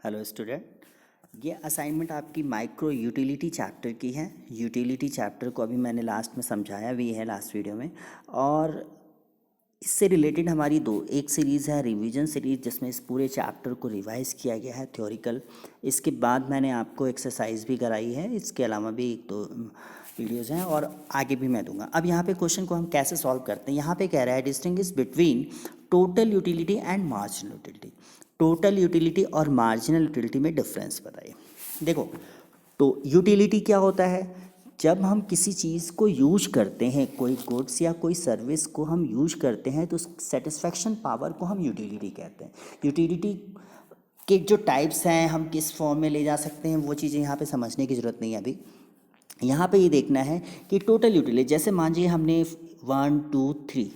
Hello student, ये assignment आपकी micro utility chapter की है। यूटिलिटी चैप्टर को अभी मैंने लास्ट में समझाया भी है लास्ट वीडियो में। और इससे रिलेटेड हमारी एक सीरीज़ है रिवीजन सीरीज़, जिसमें इस पूरे चैप्टर को रिवाइज किया गया है थ्योरिकल। इसके बाद मैंने आपको एक्सरसाइज भी कराई है, इसके अलावा भी एक दो वीडियोज़ हैं और आगे भी मैं दूंगा। अब यहाँ पे क्वेश्चन को हम कैसे सॉल्व करते हैं, यहाँ पे कह रहा है distinguish between total utility and marginal utility. Total utility और मार्जिनल यूटिलिटी में डिफरेंस बताइए। देखो, तो यूटिलिटी क्या होता है? जब हम किसी चीज़ को यूज करते हैं, कोई गुड्स या कोई सर्विस को हम यूज करते हैं, तो सेटिस्फैक्शन पावर को हम यूटिलिटी कहते हैं। यूटिलिटी के जो टाइप्स हैं, हम किस फॉर्म में ले जा सकते हैं, वो चीज़ें यहाँ पे समझने की ज़रूरत नहीं है अभी। यहाँ पे ये देखना है कि टोटल यूटिलिटी, जैसे मान लीजिए हमने 1 2 3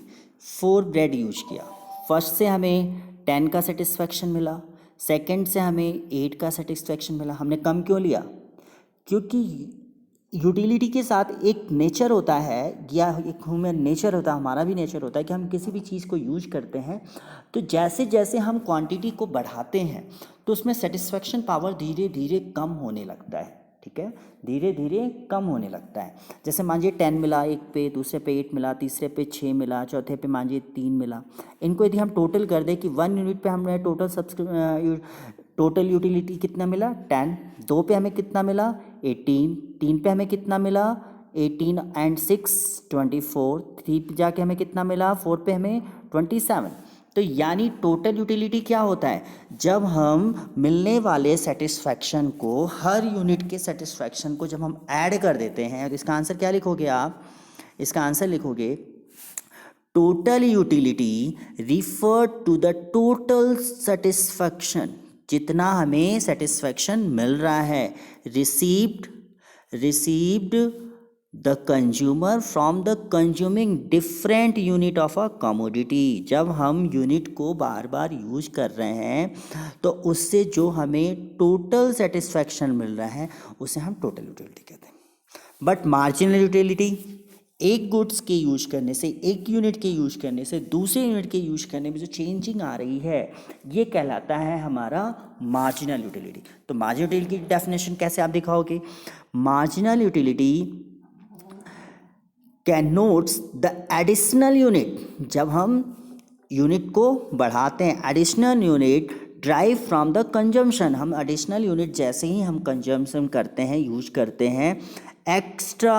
4 ब्रेड यूज किया। फर्स्ट से हमें 10 का सेटिस्फैक्शन मिला, सेकंड से हमें 8 का सेटिस्फैक्शन मिला। हमने कम क्यों लिया? क्योंकि यूटिलिटी के साथ एक नेचर होता है, या एक ह्यूमन नेचर होता है, हमारा भी नेचर होता है कि हम किसी भी चीज़ को यूज करते हैं तो जैसे जैसे हम क्वांटिटी को बढ़ाते हैं तो उसमें सेटिस्फैक्शन पावर धीरे धीरे कम होने लगता है। ठीक है, धीरे धीरे कम होने लगता है। जैसे मान लीजिए 10 मिला एक पे, दूसरे पे 8 मिला, तीसरे पे 6 मिला, चौथे पे मान लीजिए 3 मिला। इनको यदि हम टोटल कर दें कि 1 यूनिट पे हमने टोटल यूटिलिटी कितना मिला 10, 2 पे हमें कितना मिला 18, 3 पे हमें कितना मिला 18 एंड 6 24, 3 पे जाके हमें कितना मिला 4 पे हमें 27। तो यानी टोटल यूटिलिटी क्या होता है? जब हम मिलने वाले सेटिस्फैक्शन को, हर यूनिट के सेटिस्फैक्शन को जब हम ऐड कर देते हैं, तो इसका आंसर क्या लिखोगे आप? इसका आंसर लिखोगे total utility refer to the total satisfaction, जितना हमें सेटिस्फैक्शन मिल रहा है, received the consumer from the consuming different unit of a commodity. जब हम यूनिट को बार बार यूज कर रहे हैं तो उससे जो हमें टोटल सेटिस्फैक्शन मिल रहा है उसे हम टोटल यूटिलिटी कहते हैं। बट मार्जिनल यूटिलिटी, एक गुड्स के यूज करने से, एक यूनिट के यूज करने से दूसरे यूनिट के यूज करने में जो चेंजिंग आ रही है, ये कहलाता है हमारा मार्जिनल यूटिलिटी। तो मार्जिनल यूटिलिटी की डेफिनेशन कैसे आप दिखाओगे? Marginal utility can notes the additional unit, जब हम यूनिट को बढ़ाते हैं, additional unit drive from the consumption, हम एडिशनल यूनिट जैसे ही हम कंजम्पशन करते हैं, यूज करते हैं, extra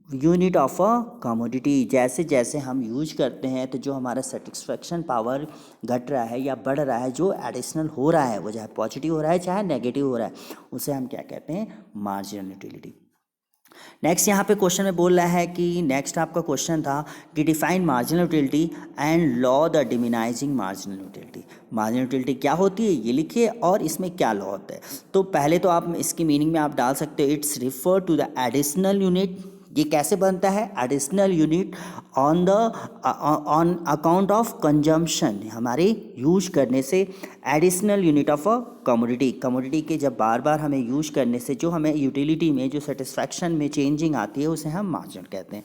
unit of a commodity, जैसे जैसे हम यूज करते हैं तो जो हमारा सेटिस्फैक्शन पावर घट रहा है या बढ़ रहा है, जो एडिशनल हो रहा है, वो चाहे पॉजिटिव हो रहा है चाहे नेगेटिव हो रहा है, उसे हम क्या कहते हैं? Marginal utility. नेक्स्ट यहाँ पे क्वेश्चन में बोल रहा है कि नेक्स्ट आपका क्वेश्चन था कि define marginal utility and law the diminishing marginal utility. Marginal utility क्या होती है ये लिखिए, और इसमें क्या लॉ होता है। तो पहले तो आप इसकी मीनिंग में आप डाल सकते हो, it's refer to the additional unit. ये कैसे बनता है? Additional unit on account of consumption, हमारे यूज करने से additional unit of a commodity. Commodity के जब बार बार हमें यूज करने से जो हमें यूटिलिटी में, जो सेटिस्फैक्शन में चेंजिंग आती है, उसे हम मार्जिन कहते हैं।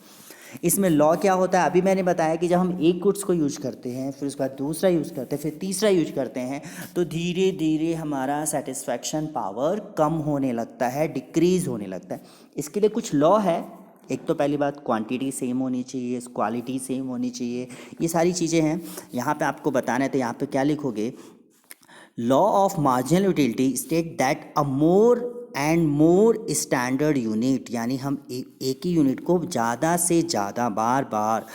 इसमें लॉ क्या होता है? अभी मैंने बताया कि जब हम एक गुड्स को यूज करते हैं, फिर उसके बाद दूसरा यूज करते हैं, फिर तीसरा यूज करते हैं, तो धीरे धीरे हमारा सेटिस्फैक्शन पावर कम होने लगता है, डिक्रीज होने लगता है। इसके लिए कुछ लॉ है। एक तो पहली बात, क्वांटिटी सेम होनी चाहिए, क्वालिटी सेम होनी चाहिए, ये सारी चीज़ें हैं। यहाँ पे आपको बताना है, तो यहाँ पे क्या लिखोगे? Law of marginal utility state that a more and more standard unit, यानी हम एक ही यूनिट को ज़्यादा से ज़्यादा बार बार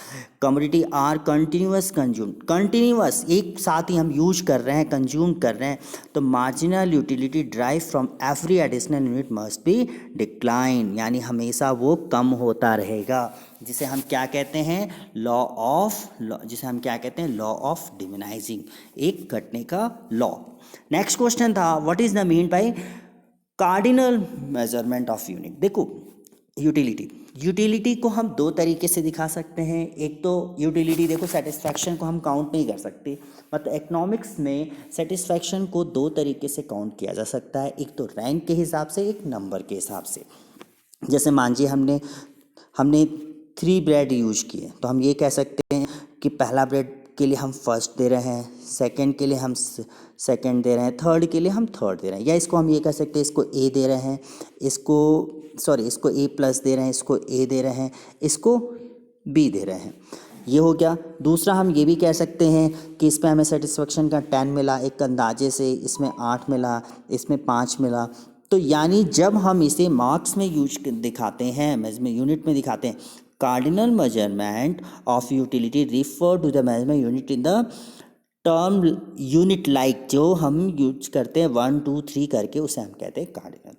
commodity are continuous consume, continuous एक साथ ही हम यूज कर रहे हैं, कंज्यूम कर रहे हैं, तो marginal utility drive from every additional unit must be decline, यानी हमेशा वो कम होता रहेगा, जिसे हम क्या कहते हैं? जिसे हम क्या कहते हैं? लॉ ऑफ डिमिनाइजिंग, एक घटने का लॉ। नेक्स्ट क्वेश्चन था, what is the mean by cardinal measurement of unit. देखो, यूटिलिटी को हम दो तरीके से दिखा सकते हैं। एक तो यूटिलिटी, देखो सेटिस्फैक्शन को हम काउंट नहीं कर सकते, मतलब इकोनॉमिक्स में सेटिस्फैक्शन को दो तरीके से काउंट किया जा सकता है। एक तो रैंक के हिसाब से, एक नंबर के हिसाब से। जैसे मान लीजिए हमने 3 ब्रेड यूज किए, तो हम ये कह सकते हैं कि पहला ब्रेड के लिए हम फर्स्ट दे रहे हैं, सेकंड के लिए हम सेकंड दे रहे हैं, थर्ड के लिए हम थर्ड दे रहे हैं, या इसको हम ये कह सकते हैं इसको ए दे रहे हैं, इसको ए प्लस दे रहे हैं, इसको ए दे रहे हैं, इसको बी दे रहे हैं। ये हो गया। दूसरा हम ये भी कह सकते हैं कि इसमें हमें सेटिस्फेक्शन का 10 मिला, एक अंदाजे से इसमें 8 मिला, इसमें 5 मिला। तो यानी जब हम इसे मार्क्स में दिखाते हैं, में यूनिट में दिखाते हैं, cardinal measurement of utility refer to the measurement unit in the term unit, like जो हम यूज करते हैं 1 2 3 करके, उसे हम कहते हैं कार्डिनल।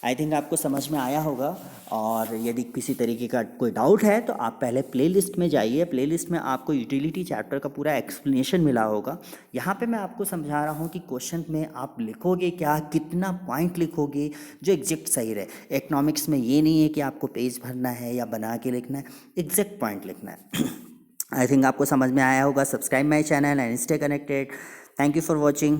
आई थिंक आपको समझ में आया होगा। और यदि किसी तरीके का कोई डाउट है तो आप पहले प्लेलिस्ट में जाइए, प्लेलिस्ट में आपको यूटिलिटी चैप्टर का पूरा एक्सप्लेनेशन मिला होगा। यहाँ पे मैं आपको समझा रहा हूँ कि क्वेश्चन में आप लिखोगे क्या, कितना पॉइंट लिखोगे जो एग्जैक्ट सही रहे। इकोनॉमिक्स में ये नहीं है कि आपको पेज भरना है या बना के लिखना है, एग्जैक्ट पॉइंट लिखना है। आई थिंक आपको समझ में आया होगा। Subscribe my channel and stay connected. Thank you for watching.